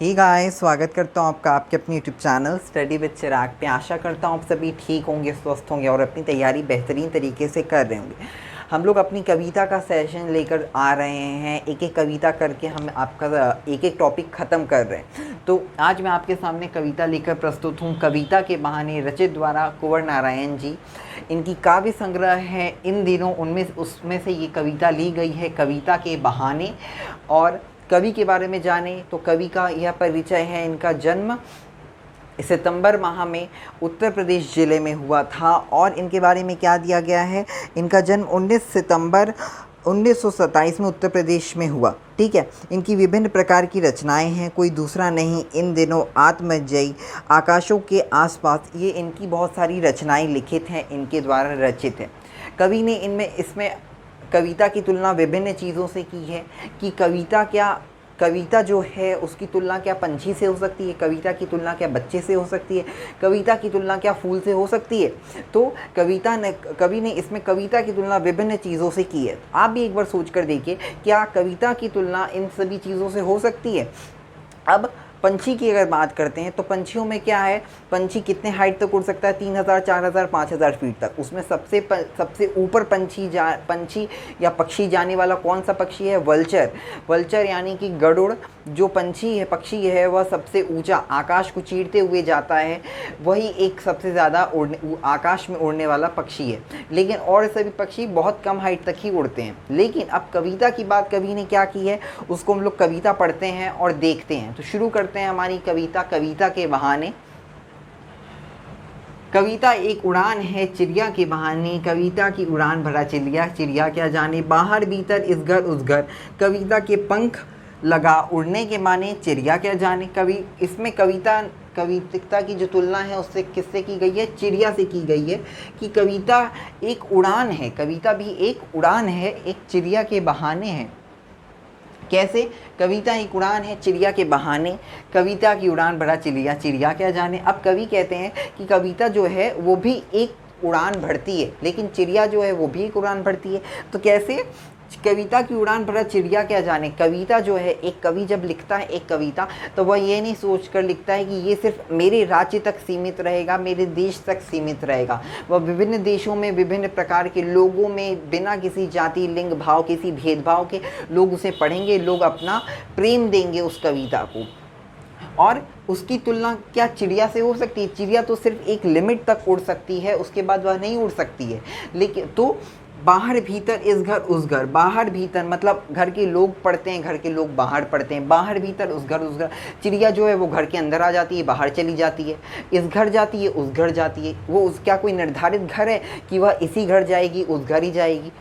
ही guys, स्वागत करता हूँ आपका आपके अपनी यूट्यूब चैनल स्टडी विद चिराग पे। आशा करता हूँ आप सभी ठीक होंगे, स्वस्थ होंगे और अपनी तैयारी बेहतरीन तरीके से कर रहे होंगे। हम लोग अपनी कविता का सेशन लेकर आ रहे हैं, एक एक कविता करके हम आपका एक एक टॉपिक ख़त्म कर रहे हैं। तो आज मैं आपके सामने कविता लेकर प्रस्तुत हूँ। कविता के बहाने रचित द्वारा कुंवर नारायण जी, इनकी काव्य संग्रह है इन दिनों, उसमें से ये कविता ली गई है, कविता के बहाने। और कवि के बारे में जाने तो कवि का यह परिचय है। इनका जन्म सितंबर माह में उत्तर प्रदेश ज़िले में हुआ था। और इनके बारे में क्या दिया गया है, इनका जन्म 19 सितंबर 1927 में उत्तर प्रदेश में हुआ। ठीक है। इनकी विभिन्न प्रकार की रचनाएं हैं, कोई दूसरा नहीं इन दिनों आत्मजयी, आकाशों के आसपास, ये इनकी बहुत सारी रचनाएं लिखित हैं, इनके द्वारा रचित है। कवि ने इसमें कविता की तुलना विभिन्न चीज़ों से की है कि कविता जो है उसकी तुलना क्या पंछी से हो सकती है, कविता की तुलना क्या बच्चे से हो सकती है, कविता की तुलना क्या फूल से हो सकती है। तो कवि ने इसमें कविता की तुलना विभिन्न चीज़ों से की है। आप भी एक बार सोच कर देखिए, क्या कविता की तुलना इन सभी चीज़ों से हो सकती है। अब पंछी की अगर बात करते हैं तो पंछियों में क्या है, पंछी कितने हाइट तक उड़ सकता है, 3000, 4000, 5000 फीट तक। उसमें सबसे ऊपर पंछी या पक्षी जाने वाला कौन सा पक्षी है, वल्चर यानी कि गरुड़ जो पक्षी है वह सबसे ऊंचा आकाश को चीरते हुए जाता है, वही एक सबसे ज़्यादा आकाश में उड़ने वाला पक्षी है। लेकिन और सभी पक्षी बहुत कम हाइट तक ही उड़ते हैं। लेकिन अब कविता की बात कवि ने क्या की है, उसको हम लोग कविता पढ़ते हैं और देखते हैं। तो शुरू करते हैं हमारी कविता के बहाने। कविता एक उड़ान है चिड़िया के बहाने, कविता की उड़ान भरा चिड़िया क्या जाने, बाहर भीतर इस घर उस घर, कविता के पंख लगा उड़ने के माने, चिड़िया क्या जाने। इसमें कविता की जो तुलना है उससे किससे की गई है, चिड़िया से की गई है कि कविता एक उड़ान है, कविता भी एक उड़ान है, एक चिड़िया के बहाने है। कैसे, कविता एक उड़ान है चिड़िया के बहाने, कविता की उड़ान भरा चिड़िया क्या जाने। अब कवि कहते हैं कि कविता जो है वो भी एक उड़ान भरती है, लेकिन चिड़िया जो है वो भी एक उड़ान भरती है। तो कैसे, कविता की उड़ान भरा चिड़िया क्या जाने। कविता जो है, एक कवि जब लिखता है एक कविता तो वह ये नहीं सोच कर लिखता है कि ये सिर्फ मेरे राज्य तक सीमित रहेगा, मेरे देश तक सीमित रहेगा। वह विभिन्न देशों में विभिन्न प्रकार के लोगों में बिना किसी जाति, लिंग भाव, किसी भेदभाव के लोग उसे पढ़ेंगे, लोग अपना प्रेम देंगे उस कविता को। और उसकी तुलना क्या चिड़िया से हो सकती है, चिड़िया तो सिर्फ एक लिमिट तक उड़ सकती है, उसके बाद वह नहीं उड़ सकती है। लेकिन तो बाहर भीतर इस घर उस घर, बाहर भीतर मतलब घर के लोग पढ़ते हैं, घर के लोग बाहर पढ़ते हैं, बाहर भीतर उस घर। चिड़िया जो है वो घर के अंदर आ जाती है, बाहर चली जाती है, इस घर जाती है, उस घर जाती है। वो क्या कोई निर्धारित घर है कि वह इसी घर जाएगी, उस घर ही जाएगी।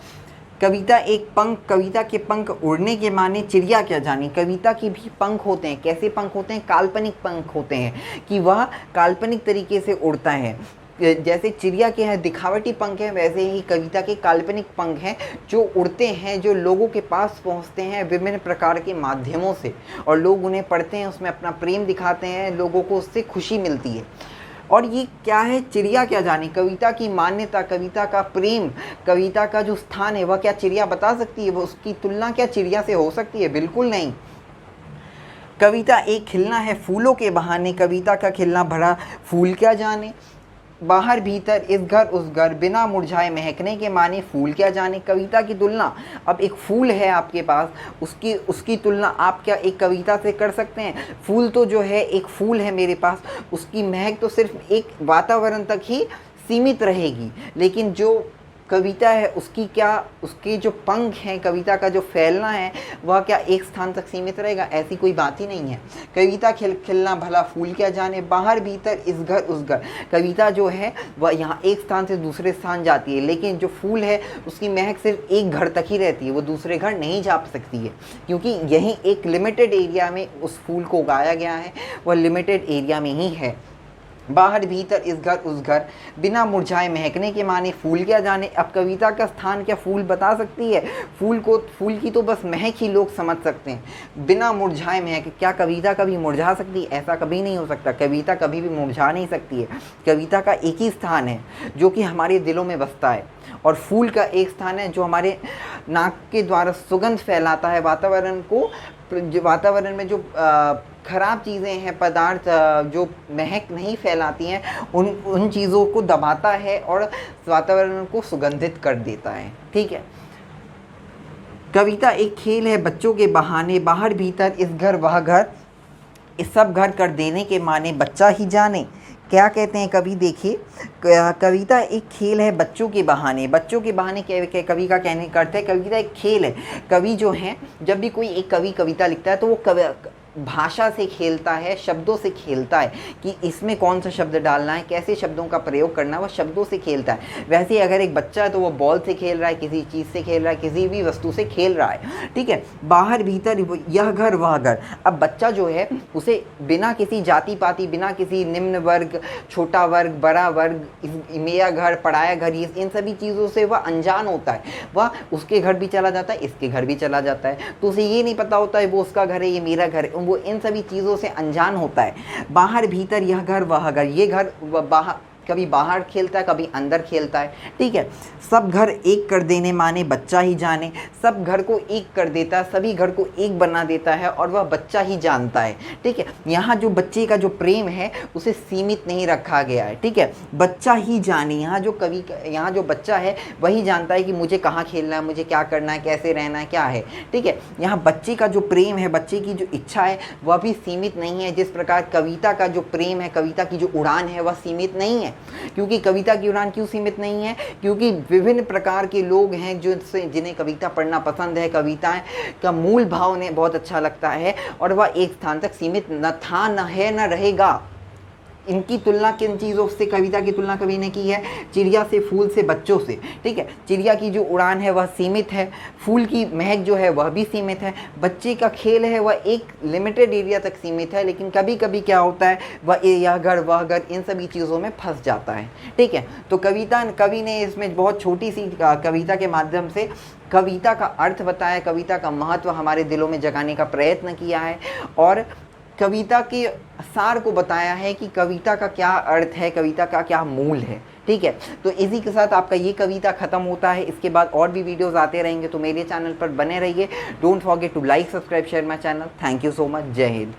कविता के पंख उड़ने के माने, चिड़िया क्या जाने। कविता के भी पंख होते हैं। कैसे पंख होते हैं, काल्पनिक पंख होते हैं कि वह काल्पनिक तरीके से उड़ता है। जैसे चिड़िया के हैं दिखावटी पंख हैं, वैसे ही कविता के काल्पनिक पंख हैं जो उड़ते हैं, जो लोगों के पास पहुंचते हैं विभिन्न प्रकार के माध्यमों से, और लोग उन्हें पढ़ते हैं, उसमें अपना प्रेम दिखाते हैं, लोगों को उससे खुशी मिलती है। और ये क्या है, चिड़िया क्या जाने। कविता की मान्यता, कविता का प्रेम, कविता का जो स्थान है वह क्या चिड़िया बता सकती है, वो उसकी तुलना क्या चिड़िया से हो सकती है, बिल्कुल नहीं। कविता एक खिलना है फूलों के बहाने, कविता का खिलना भरा फूल क्या जाने। बाहर भीतर इस घर उस घर, बिना मुरझाए महकने के माने, फूल क्या जाने। कविता की तुलना, अब एक फूल है आपके पास, उसकी तुलना आप क्या एक कविता से कर सकते हैं। फूल तो जो है एक फूल है मेरे पास, उसकी महक तो सिर्फ एक वातावरण तक ही सीमित रहेगी। लेकिन जो कविता है उसके जो पंख हैं, कविता का जो फैलना है वह क्या एक स्थान तक सीमित रहेगा, ऐसी कोई बात ही नहीं है। कविता खिलना भला फूल क्या जाने, बाहर भीतर इस घर उस घर। कविता जो है वह यहाँ एक स्थान से दूसरे स्थान जाती है, लेकिन जो फूल है उसकी महक सिर्फ एक घर तक ही रहती है, वो दूसरे घर नहीं जा सकती है, क्योंकि यहीं एक लिमिटेड एरिया में उस फूल को उगाया गया है, वह लिमिटेड एरिया में ही है। बाहर भीतर इस घर उस घर, बिना मुरझाए महकने के माने, फूल क्या जाने। अब कविता का स्थान क्या फूल बता सकती है, फूल की तो बस महक ही लोग समझ सकते हैं। बिना मुरझाए महक, क्या कविता कभी मुरझा सकती है, ऐसा कभी नहीं हो सकता। कविता कभी भी मुरझा नहीं सकती है। कविता का एक ही स्थान है जो कि हमारे दिलों में बसता है, और फूल का एक स्थान है जो हमारे नाक के द्वारा सुगंध फैलाता है, वातावरण को जो वातावरण में जो ख़राब चीज़ें हैं, पदार्थ जो महक नहीं फैलाती हैं, उन चीज़ों को दबाता है और वातावरण को सुगंधित कर देता है। ठीक है। कविता एक खेल है बच्चों के बहाने, बाहर भीतर इस घर वह घर, इस सब घर कर देने के माने बच्चा ही जाने। क्या कहते हैं कवि, देखिए, कविता एक खेल है बच्चों के बहाने। बच्चों के बहाने कवि का कहने का अर्थ है कविता एक खेल है। कवि जो है, जब भी कोई एक कवि कविता लिखता है तो वो भाषा से खेलता है, शब्दों से खेलता है कि इसमें कौन सा शब्द डालना है, कैसे शब्दों का प्रयोग करना है, वो शब्दों से खेलता है। वैसे ही अगर एक बच्चा है तो वो बॉल से खेल रहा है, किसी चीज़ से खेल रहा है, किसी भी वस्तु से खेल रहा है। ठीक है। बाहर भीतर यह घर वह घर। अब बच्चा जो है उसे बिना किसी जाति पाति, बिना किसी निम्न वर्ग, छोटा वर्ग, बड़ा वर्ग, मेरा घर, पढ़ाया घर, इन सभी चीज़ों से वह अनजान होता है। वह उसके घर भी चला जाता है, इसके घर भी चला जाता है, तो उसे ये नहीं पता होता है वो उसका घर है, ये मेरा घर है। वो इन सभी चीज़ों से अनजान होता है। बाहर भीतर यह घर वह घर, ये घर बाहर, कभी बाहर खेलता है, कभी अंदर खेलता है। ठीक है। सब घर एक कर देने माने बच्चा ही जाने। सब घर को एक कर देता है, सभी घर को एक बना देता है और वह बच्चा ही जानता है। ठीक है। यहाँ जो बच्चे का जो प्रेम है उसे सीमित नहीं रखा गया है। ठीक है। बच्चा ही जाने, यहाँ जो बच्चा है वही जानता है कि मुझे कहाँ खेलना है, मुझे क्या करना है, कैसे रहना है, क्या है। ठीक है। यहाँ बच्चे का जो प्रेम है, बच्चे की जो इच्छा है वह भी सीमित नहीं है। जिस प्रकार कविता का जो प्रेम है, कविता की जो उड़ान है वह सीमित नहीं है। क्योंकि कविता की उड़ान क्यों सीमित नहीं है? क्योंकि विभिन्न प्रकार के लोग हैं जिन्हें कविता पढ़ना पसंद है, कविताएं का मूल भाव उन्हें बहुत अच्छा लगता है और वह एक स्थान तक सीमित न था, न है, न रहेगा। इनकी तुलना किन चीज़ों से, कविता की तुलना कवि ने की है? चिड़िया से, फूल से, बच्चों से। ठीक है। चिड़िया की जो उड़ान है वह सीमित है, फूल की महक जो है वह भी सीमित है, बच्चे का खेल है वह एक लिमिटेड एरिया तक सीमित है। लेकिन कभी कभी क्या होता है, वह यह घर वह घर इन सभी चीज़ों में फंस जाता है। ठीक है। तो कवि ने इसमें बहुत छोटी सी कविता के माध्यम से कविता का अर्थ बताया, कविता का महत्व हमारे दिलों में जगाने का प्रयत्न किया है और कविता के सार को बताया है कि कविता का क्या अर्थ है, कविता का क्या मूल है। ठीक है। तो इसी के साथ आपका ये कविता ख़त्म होता है। इसके बाद और भी वीडियोस आते रहेंगे, तो मेरे चैनल पर बने रहिए। Don't forget to like, subscribe, share my channel. Thank you so much. जय हिंद।